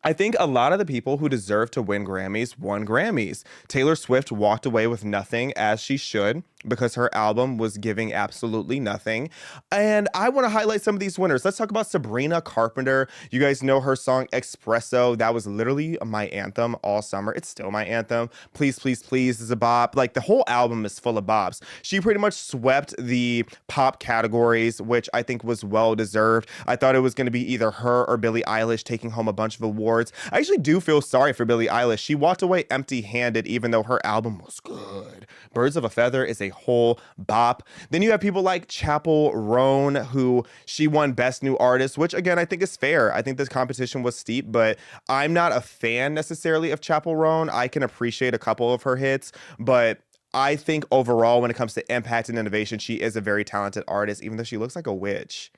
I think a lot of the people who deserve to win Grammys won Grammys. Taylor Swift walked away with nothing, as she should, because her album was giving absolutely nothing. And I want to highlight some of these winners. Let's talk about Sabrina Carpenter. You guys know her song Espresso. That was literally my anthem all summer. It's still my anthem. Please, Please, Please is a bop. Like, the whole album is full of bops. She pretty much swept the pop categories, which I think was well deserved. I thought it was going to be either her or Billie Eilish taking home a bunch of awards. I actually do feel sorry for Billie Eilish. She walked away empty-handed, even though her album was good. Birds of a Feather is a whole bop. Then you have people like Chappell Roan, who she won Best New Artist, which again, I think is fair. I think this competition was steep, but I'm not a fan necessarily of Chappell Roan. I can appreciate a couple of her hits, but I think overall, when it comes to impact and innovation, she is a very talented artist, even though she looks like a witch.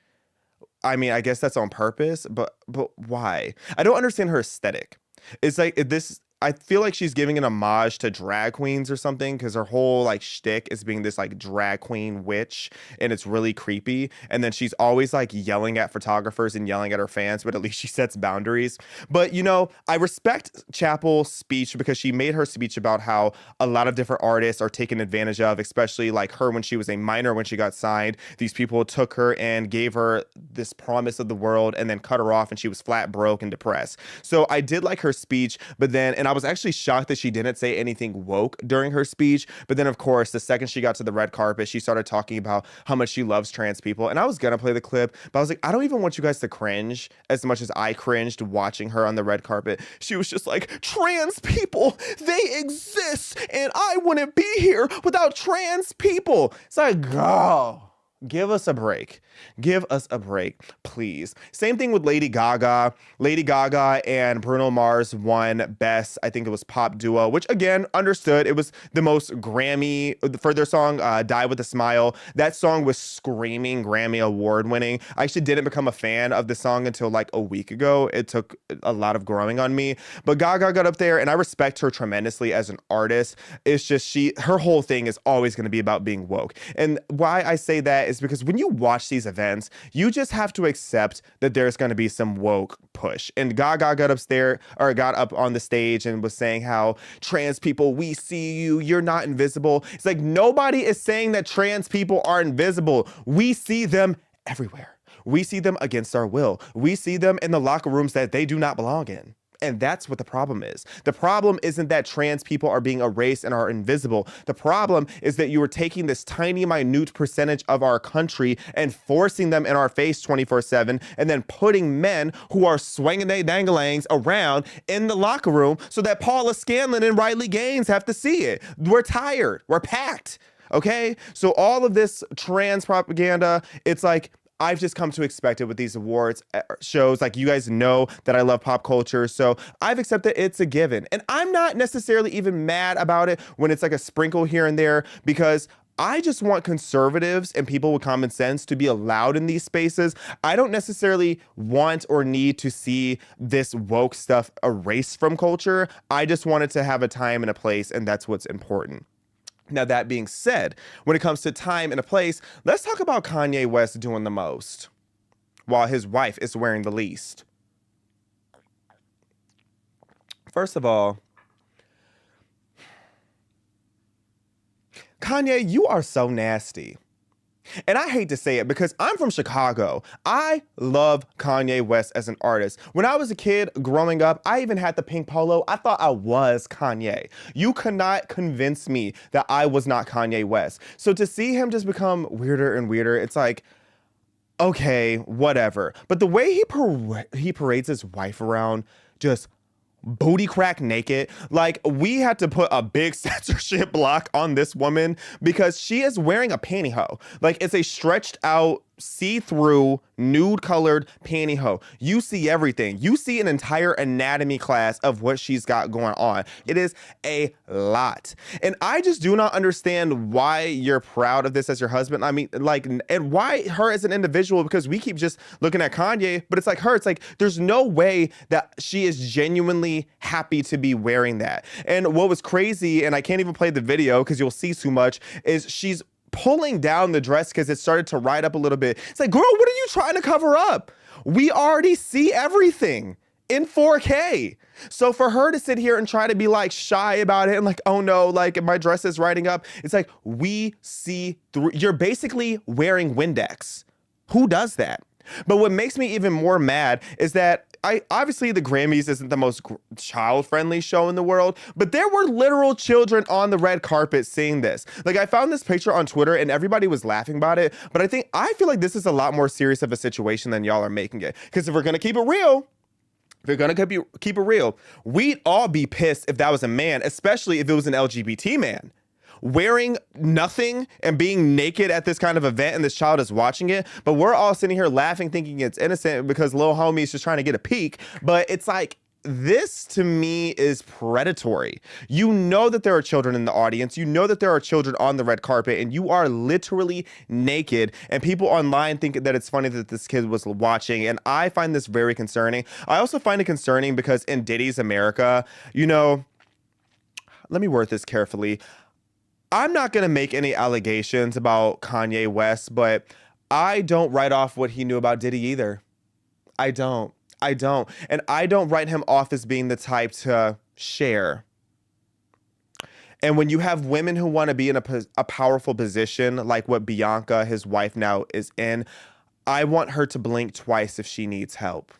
I mean, I guess that's on purpose, but why? I don't understand her aesthetic. It's like this. I feel like she's giving an homage to drag queens or something, because her whole like shtick is being this like drag queen witch, and it's really creepy. And then she's always like yelling at photographers and yelling at her fans, but at least she sets boundaries. But you know, I respect Chappell's speech, because she made her speech about how a lot of different artists are taken advantage of, especially like her when she was a minor, when she got signed. These people took her and gave her this promise of the world and then cut her off, and she was flat broke and depressed. So I did like her speech, but then, and I was actually shocked that she didn't say anything woke during her speech. But then, of course, the second she got to the red carpet, she started talking about how much she loves trans people. And I was going to play the clip, but I was like, I don't even want you guys to cringe as much as I cringed watching her on the red carpet. She was just like, trans people, they exist, and I wouldn't be here without trans people. It's like, oh, give us a break. Give us a break, please. Same thing with Lady Gaga. Lady Gaga and Bruno Mars won Best, I think it was Pop Duo, which again, understood. It was the most Grammy for their song, Die With a Smile. That song was screaming Grammy Award winning. I actually didn't become a fan of the song until like a week ago. It took a lot of growing on me. But Gaga got up there, and I respect her tremendously as an artist. It's just her whole thing is always going to be about being woke. And why I say that is because when you watch these events, you just have to accept that there's going to be some woke push. And Gaga got up on the stage and was saying how trans people, we see you, you're not invisible. It's like, nobody is saying that trans people are invisible. We see them everywhere. We see them against our will. We see them in the locker rooms that they do not belong in. And that's what the problem is. The problem isn't that trans people are being erased and are invisible. The problem is that you are taking this tiny, minute percentage of our country and forcing them in our face 24/7, and then putting men who are swinging their dangalangs around in the locker room so that Paula Scanlon and Riley Gaines have to see it. We're tired. We're packed. Okay? So all of this trans propaganda, it's like, I've just come to expect it with these awards shows. Like, you guys know that I love pop culture, so I've accepted it's a given. And I'm not necessarily even mad about it when it's like a sprinkle here and there, because I just want conservatives and people with common sense to be allowed in these spaces. I don't necessarily want or need to see this woke stuff erased from culture. I just want it to have a time and a place, and that's what's important. Now, that being said, when it comes to time and a place, let's talk about Kanye West doing the most while his wife is wearing the least. First of all, Kanye, you are so nasty. And I hate to say it because I'm from Chicago. I love Kanye West as an artist. When I was a kid growing up, I even had the pink polo. I thought I was Kanye. You could not convince me that I was not Kanye West. So to see him just become weirder and weirder, it's like, okay, whatever. But the way he parades his wife around, just booty crack naked. Like, we had to put a big censorship block on this woman because she is wearing a pantyhose. Like, it's a stretched out, see-through, nude-colored pantyhose. You see everything. You see an entire anatomy class of what she's got going on. It is a lot. And I just do not understand why you're proud of this as your husband. I mean, like, and why her as an individual, because we keep just looking at Kanye, but it's like her. It's like, there's no way that she is genuinely happy to be wearing that. And what was crazy, and I can't even play the video because you'll see too much, is she's pulling down the dress because it started to ride up a little bit. It's like, girl, what are you trying to cover up? We already see everything. in 4K. So for her to sit here and try to be like shy about it and like, oh no, like my dress is riding up. It's like, we see through. You're basically wearing Windex. Who does that? But what makes me even more mad is that obviously the Grammys isn't the most child-friendly show in the world, but there were literal children on the red carpet seeing this. Like, I found this picture on Twitter and everybody was laughing about it, but I feel like this is a lot more serious of a situation than y'all are making it. Because if we're gonna keep it real, we'd all be pissed if that was a man, especially if it was an LGBT man. Wearing nothing and being naked at this kind of event and this child is watching it, but we're all sitting here laughing thinking it's innocent because little homie's just trying to get a peek. But it's like, this to me is predatory. You know that there are children in the audience. You know that there are children on the red carpet and you are literally naked, and people online think that it's funny that this kid was watching. And I find this very concerning. I also find it concerning because in Diddy's America, you know, let me word this carefully. I'm not going to make any allegations about Kanye West, but I don't write off what he knew about Diddy either. I don't. And I don't write him off as being the type to share. And when you have women who want to be in a powerful position, like what Bianca, his wife now, is in, I want her to blink twice if she needs help.